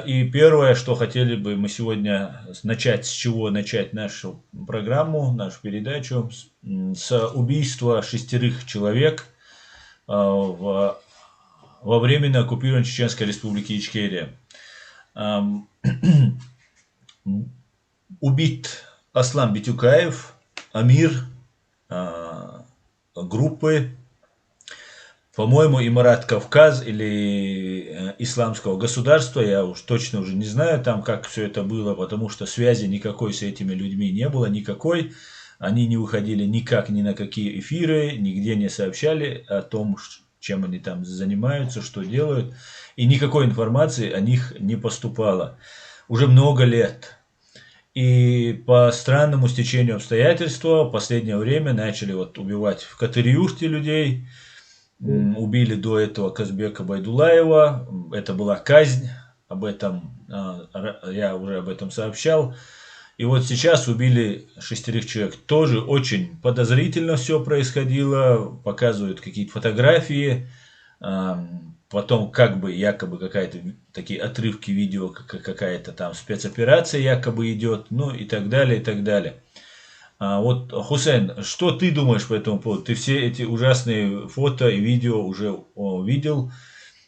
И первое, что хотели бы мы сегодня начать, с чего начать нашу программу, нашу передачу, с убийства 6 человек во временно оккупированной Чеченской Республики Ичкерия. Ам, Убит Аслан Битюкаев, амир группы, по-моему, Имарат Кавказ или Исламского государства, я уж точно уже не знаю там, как все это было, потому что связи никакой с этими людьми не было, никакой. Они не выходили никак ни на какие эфиры, нигде не сообщали о том, чем они там занимаются, что делают. И никакой информации о них не поступало. Уже много лет. И по странному стечению обстоятельств в последнее время начали вот убивать в Катыр-Юрте людей. Убили до этого Казбека Байдулаева. Это была казнь. Об этом я уже об этом сообщал. И вот сейчас убили 6 человек. Тоже очень подозрительно все происходило. Показывают какие-то фотографии. Потом как бы якобы какая-то такие отрывки видео, какая-то там спецоперация якобы идет. Ну и так далее, и так далее. Вот, Хусейн, что ты думаешь по этому поводу? Ты все эти ужасные фото и видео уже видел.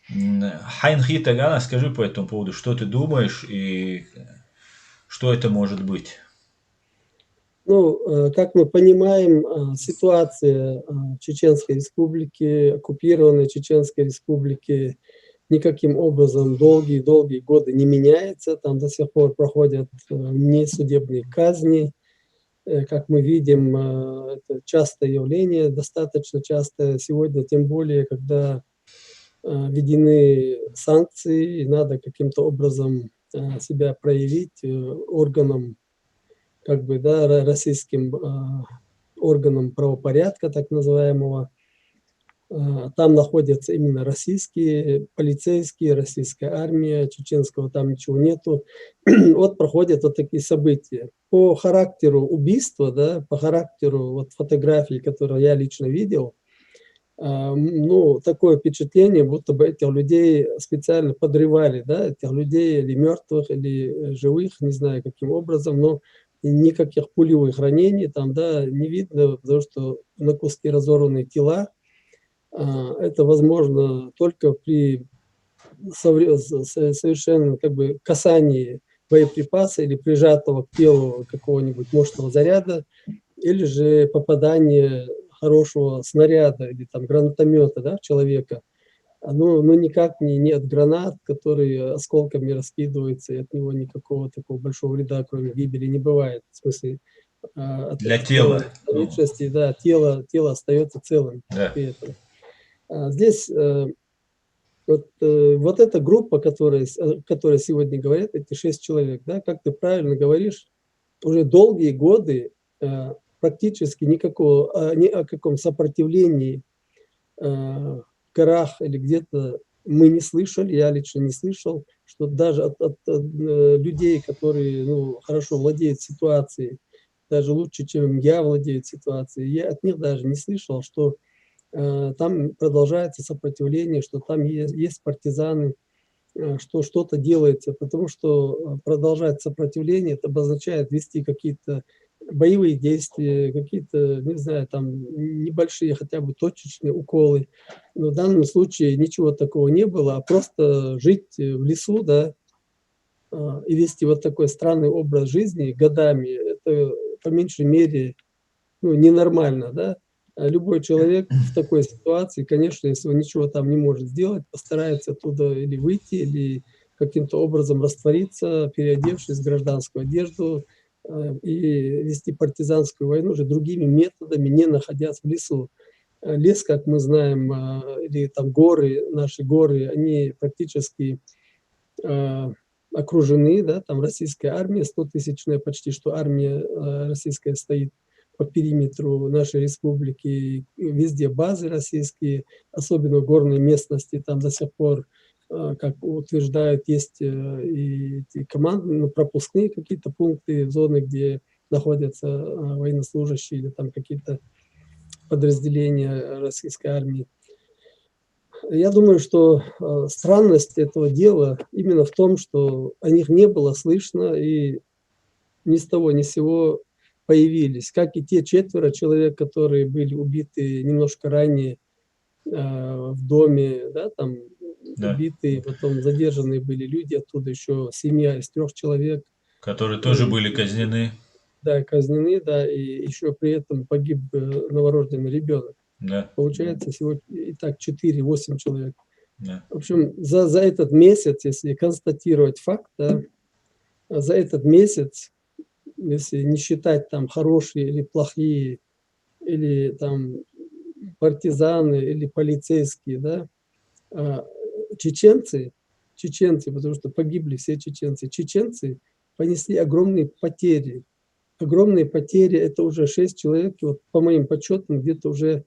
Хайнхи Тагана, скажи по этому поводу, что ты думаешь и что это может быть? Ну, как мы понимаем, ситуация в Чеченской Республике, оккупированной Чеченской Республике, никаким образом долгие-долгие годы не меняется. Там до сих пор проходят несудебные казни. Как мы видим, это частое явление, достаточно частое сегодня, тем более, когда введены санкции, и надо каким-то образом себя проявить органам, как бы, да, российским органам правопорядка, так называемого. Там находятся именно российские полицейские, российская армия, чеченского там ничего нету. Вот проходят вот такие события. По характеру убийства, да, по характеру вот фотографий, которые я лично видел, ну, такое впечатление, будто бы этих людей специально подрывали, да, этих людей или мертвых, или живых, не знаю каким образом, но никаких пулевых ранений там, да, не видно, потому что на куски разорванные тела. Это возможно только при совершенно как бы касании боеприпаса или прижатого к телу какого-нибудь мощного заряда, или же попадание хорошего снаряда или там гранатомета, да, в человека. Но никак не от гранат, которые осколками раскидываются, и от него никакого такого большого вреда, кроме гибели, не бывает. В смысле, от Для тела. Ну, личности, да, тело остается целым да. при этом. Здесь вот эта группа, которая сегодня говорят, эти 6 человек, да, как ты правильно говоришь, уже долгие годы практически никакого, ни о каком сопротивлении в горах или где-то мы не слышали, я лично не слышал, что даже от людей, которые, ну, хорошо владеют ситуацией, даже лучше, чем я владею ситуацией, я от них даже не слышал, что там продолжается сопротивление, что там есть партизаны, что что-то делается, потому что продолжать сопротивление, это обозначает вести какие-то боевые действия, какие-то, не знаю, там небольшие хотя бы точечные уколы. Но в данном случае ничего такого не было, а просто жить в лесу, да, и вести вот такой странный образ жизни годами, это по меньшей мере, ну, ненормально, да. Любой человек в такой ситуации, конечно, если он ничего там не может сделать, постарается оттуда или выйти, или каким-то образом раствориться, переодевшись в гражданскую одежду, и вести партизанскую войну уже другими методами, не находясь в лесу. Лес, как мы знаем, или там горы, наши горы, они практически окружены, да, там российская армия, 100-тысячная почти что армия российская стоит по периметру нашей республики, везде базы российские, особенно в горной местности, там до сих пор, как утверждают, есть и эти командные, ну, пропускные какие-то пункты, зоны, где находятся военнослужащие или там какие-то подразделения российской армии. Я думаю, что странность этого дела именно в том, что о них не было слышно и ни с того ни с сего появились, как и те 4 человек, которые были убиты немножко ранее в доме, да, там Да. убитые, потом задержанные были люди оттуда, еще семья из 3 человек, Которые тоже и, были казнены. да, казнены, да, и еще при этом погиб новорожденный ребенок. Да, Получается всего и так 4-8 человек. да. В общем, за этот месяц, если констатировать факт, да, за этот месяц, если не считать там хорошие или плохие, или там партизаны, или полицейские, да, а, чеченцы, потому что погибли все чеченцы понесли огромные потери. Огромные потери, это уже 6 человек, и вот по моим подсчетам, где-то уже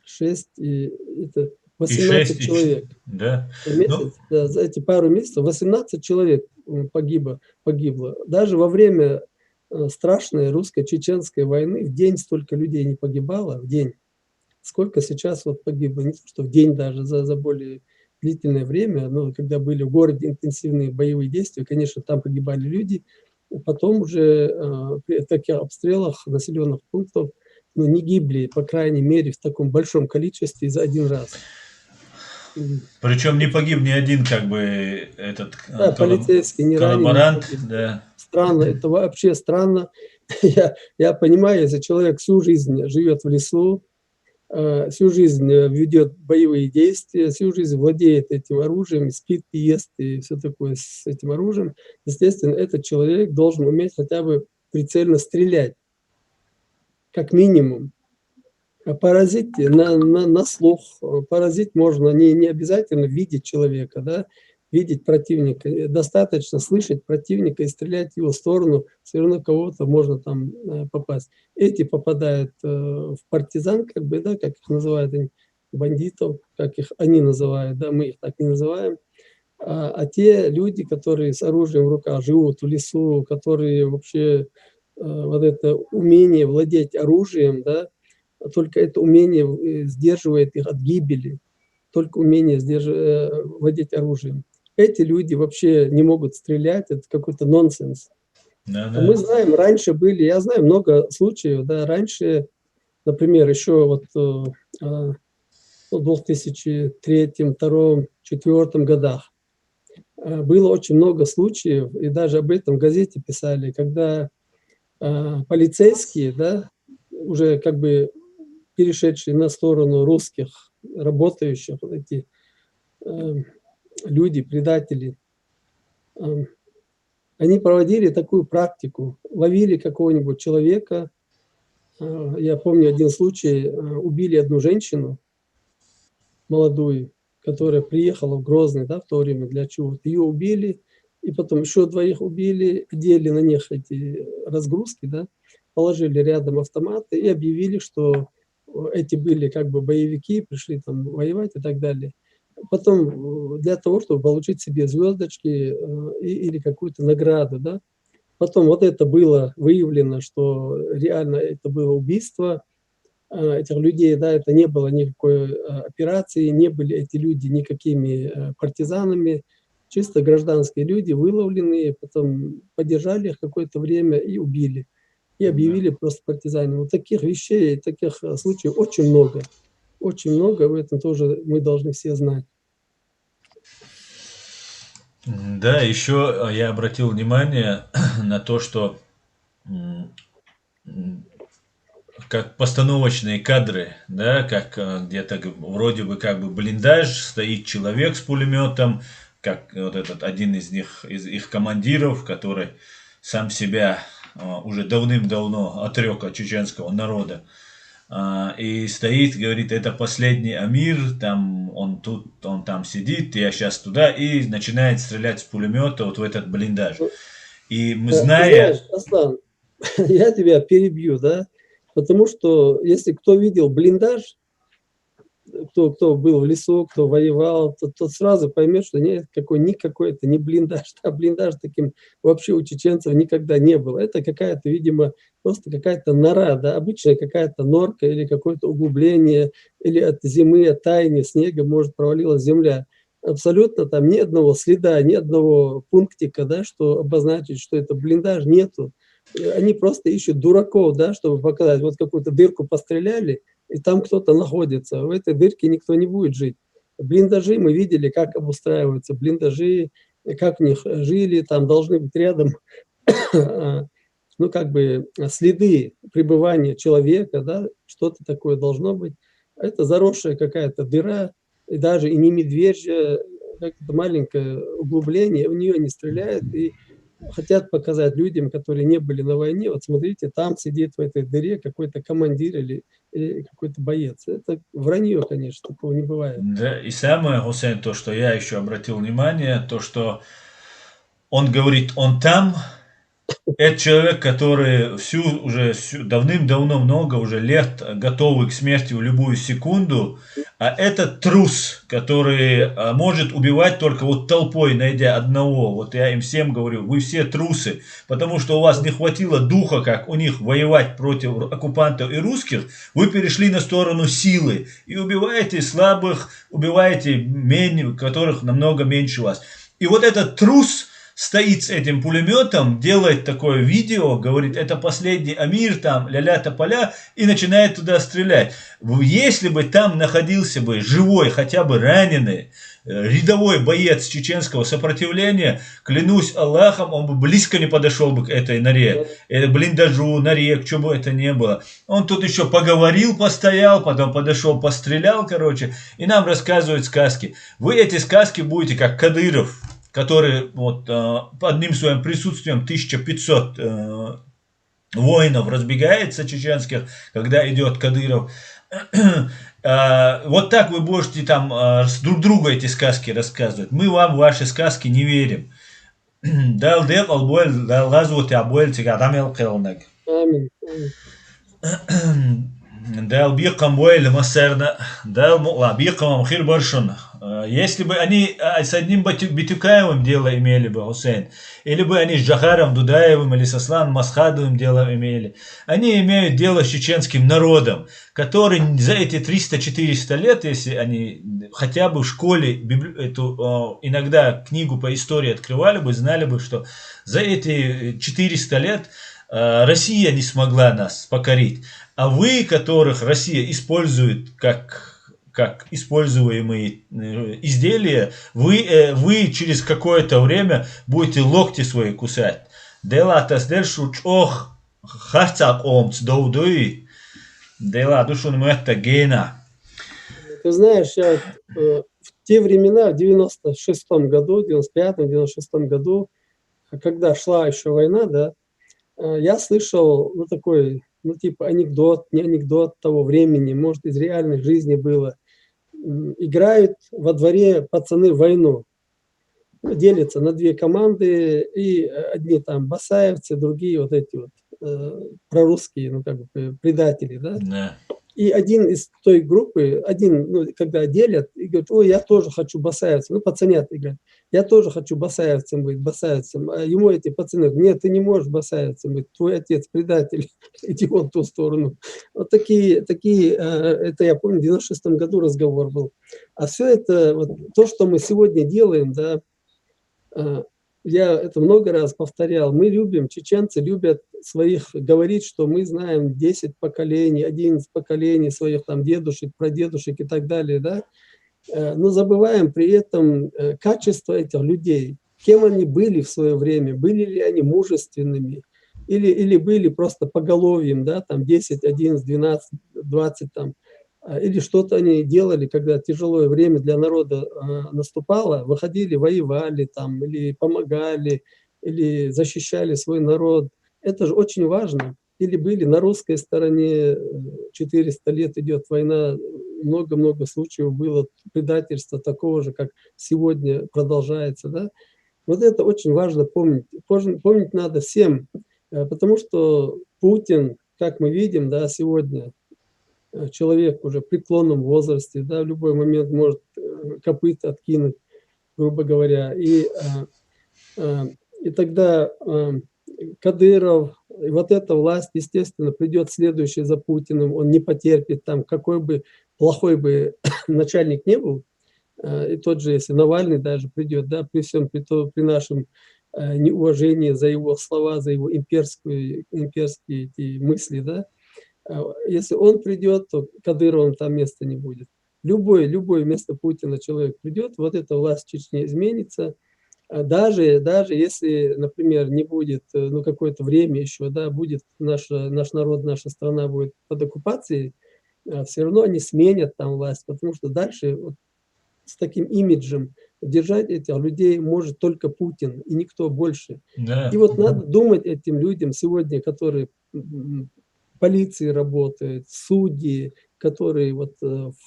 6 и это И 6, 18 и человек. да. За Ну, месяц, да, за эти пару месяцев 18 человек погибло. Даже во время страшной русско-чеченской войны в день столько людей не погибало, в день. Сколько сейчас вот погибло, не то что в день даже, за более длительное время, но когда были в городе интенсивные боевые действия, конечно, там погибали люди. Потом уже при таких обстрелах населенных пунктов, ну, не гибли, по крайней мере, в таком большом количестве за один раз. причем не Так погиб что, ни один, как бы, этот да, полицейский не ранен, не коллаборант, погиб. да. Странно, это вообще странно. Я понимаю, если человек всю жизнь живет в лесу, всю жизнь ведет боевые действия, всю жизнь владеет этим оружием, спит, ест и все такое с этим оружием, естественно, этот человек должен уметь хотя бы прицельно стрелять, как минимум. А поразить на слух, поразить можно не обязательно видеть человека, да, видеть противника. Достаточно слышать противника и стрелять в его сторону, все равно кого-то можно там попасть. Эти попадают в партизан, как бы, да, как их называют они, бандитов, как их они называют, да, мы их так не называем. А те люди, которые с оружием в руках живут в лесу, которые вообще вот это умение владеть оружием, да, только это умение сдерживает их от гибели, только умение владеть оружием. Эти люди вообще не могут стрелять, это какой-то нонсенс. Да, А мы да. знаем, раньше были, я знаю много случаев, да, раньше, например, еще вот в 2003, 2002, 2004 годах было очень много случаев, и даже об этом в газете писали, когда полицейские, да, уже как бы перешедшие на сторону русских, работающих, вот эти э, люди, предатели, э, они проводили такую практику, ловили какого-нибудь человека. Я помню один случай, убили одну женщину молодую, которая приехала в Грозный, да, в то время для чего-то. Ее убили, и потом еще 2 убили, одели на них эти разгрузки, да, положили рядом автоматы и объявили, что эти были как бы боевики, пришли там воевать и так далее. Потом для того, чтобы получить себе звездочки или какую-то награду, да. Потом вот это было выявлено, что реально это было убийство этих людей, да, это не было никакой операции, не были эти люди никакими партизанами, чисто гражданские люди, выловленные, потом поддержали их какое-то время и убили. И Да. объявили просто партизанами. Вот таких вещей, таких случаев очень много. Очень много, в этом тоже мы должны все знать. Да, еще я обратил внимание на то, что м, как постановочные кадры, да, как где-то вроде бы как бы блиндаж, стоит человек с пулеметом, как вот этот один из них, из их командиров, который сам себя уже давным-давно отрек от чеченского народа. И стоит, говорит, это последний Амир, там он тут, он там сидит, я сейчас туда, и начинает стрелять с пулемета вот в этот блиндаж. Ну, И мы, ты зная, знаешь, Аслан, я тебя перебью, да, потому что если кто видел блиндаж, кто был в лесу, кто воевал, тот сразу поймет, что нет, никакой это не блиндаж, а блиндаж таким вообще у чеченцев никогда не было. Это какая-то, видимо, просто какая-то нора, да, обычная какая-то норка или какое-то углубление, или от зимы, от таяния снега может провалилась земля. Абсолютно там ни одного следа, ни одного пунктика, да, что обозначить, что это блиндаж, нету. Они просто ищут дураков, да, чтобы показать, вот какую-то дырку постреляли, и там кто-то находится. В этой дырке никто не будет жить. Блиндажи мы видели, как обустраиваются блиндажи, как в них жили, там должны быть рядом ну, как бы следы пребывания человека, да, что-то такое должно быть. Это заросшая какая-то дыра, и даже и не медвежья, как-то маленькое углубление, в нее не стреляют, и хотят показать людям, которые не были на войне, вот смотрите, там сидит в этой дыре какой-то командир или какой-то боец. Это вранье, конечно, такого не бывает. Да, и самое, Хусейн, то, что я еще обратил внимание, то, что он говорит, он там, это человек, который давным-давно много уже лет готовый к смерти в любую секунду, а это трус, который может убивать только вот толпой, найдя одного. Вот я им всем говорю, вы все трусы, потому что у вас не хватило духа, как у них воевать против оккупантов и русских, вы перешли на сторону силы и убиваете слабых, убиваете которых намного меньше вас. И вот этот трус стоит с этим пулеметом, делает такое видео, говорит, это последний Амир, там, ля-ля тополя, и начинает туда стрелять. Если бы там находился бы живой, хотя бы раненый, рядовой боец чеченского сопротивления, клянусь Аллахом, он бы близко не подошел бы к этой норе, блиндажу, норе, к чему бы это ни было. Он тут еще поговорил, постоял, потом подошел, пострелял, короче, и нам рассказывают сказки. Вы эти сказки будете, как Кадыров, который вот одним своим присутствием 1500 воинов разбегается чеченских, когда идет Кадыров. Вот так вы будете там друг другу эти сказки рассказывать. Мы вам ваши сказки не верим. Аминь. Дал бикам буэль масерна, дал мула бикам хир баршун. Если бы они с одним Битюкаевым дело имели бы, Хусейн, или бы они с Джахаром Дудаевым или с Асланом Масхадовым дело имели, они имеют дело с чеченским народом, который за эти 300-400 лет, если они хотя бы в школе эту иногда книгу по истории открывали бы, знали бы, что за эти 400 лет Россия не смогла нас покорить. А вы, которых Россия использует как используемые изделия, вы через какое-то время будете локти свои кусать. Делатас дельшуч ох харцак омц доудуи. Дела душун мэтта гена. Ты знаешь, я в те времена, в 96-м году, 95-м, 96-м году, когда шла еще война, да, я слышал, ну, такой, ну, типа анекдот, не анекдот того времени, может, из реальной жизни было. Играют во дворе пацаны в войну. Ну, делятся на две команды, и одни там басаевцы, другие вот эти вот прорусские, ну, как бы предатели, да. Да. И один из той группы, ну, когда делят, и говорит, ой, я тоже хочу басаевцем. Ну, пацанята играют. Я тоже хочу басаевцем быть, басаевцем. А ему эти пацаны говорят, нет, ты не можешь басаевцем быть, твой отец предатель, иди вон в ту сторону. Вот такие, это я помню, в 96-м году разговор был. А все это, вот, то, что мы сегодня делаем, да, я это много раз повторял, мы любим, чеченцы любят своих, говорить, что мы знаем 10 поколений, 11 поколений своих там дедушек, прадедушек и так далее, да, но забываем при этом качество этих людей, кем они были в свое время, были ли они мужественными, или были просто поголовьем, да, там 10, 11, 12, 20 там, или что-то они делали, когда тяжелое время для народа наступало, выходили, воевали там, или помогали, или защищали свой народ. Это же очень важно. Или были на русской стороне, 400 лет идет война, много-много случаев было предательства такого же, как сегодня продолжается. Да? Вот это очень важно помнить. Помнить надо всем, потому что Путин, как мы видим, да, сегодня, человек уже в преклонном возрасте, да, в любой момент может копыта откинуть, грубо говоря. И тогда Кадыров, и вот эта власть, естественно, придет следующий за Путиным, он не потерпит там, какой бы плохой бы начальник не был, и тот же, если Навальный даже придет, да, при всем при нашем неуважении за его слова, за его имперские эти мысли, да, если он придет, то Кадыровым там места не будет. Любой вместо Путина человек придет, вот эта власть в Чечне изменится. Даже если, например, не будет, ну, какое-то время еще, да, будет наш народ, наша страна будет под оккупацией, все равно они сменят там власть, потому что дальше вот с таким имиджем держать этих людей может только Путин и никто больше. И Да. вот надо думать этим людям сегодня, которые в полиции работают, судьи, которые вот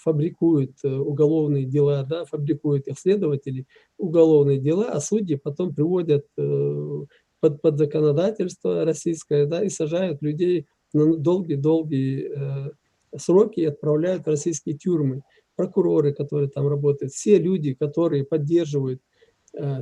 фабрикуют уголовные дела, да, фабрикуют их следователи, уголовные дела, а судьи потом приводят под законодательство российское, да, и сажают людей на долгие-долгие сроки и отправляют в российские тюрьмы. Прокуроры, которые там работают, все люди, которые поддерживают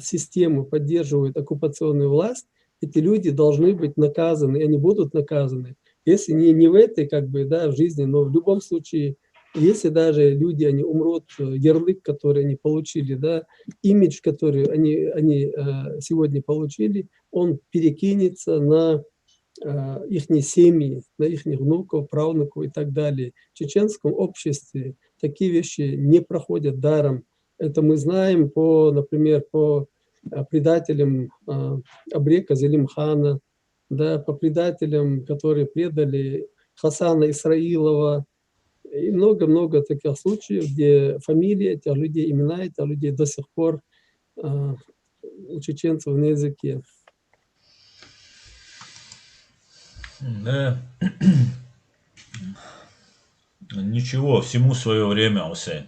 систему, поддерживают оккупационную власть, эти люди должны быть наказаны, и они будут наказаны. Если не в этой, как бы, да, в жизни, но в любом случае, если даже люди, они умрут, ярлык, который они получили, да, имидж, который они сегодня получили, он перекинется на их семьи, на их внуков, правнуков и так далее. В чеченском обществе такие вещи не проходят даром. Это мы знаем по, например, по предателям Абрека Зелимхана, да, по предателям, которые предали Хасана Исраилова, и много-много таких случаев, где фамилии этих людей, имена этих людей до сих пор у чеченцев на языке. Да. Ничего, всему свое время, Хусейн.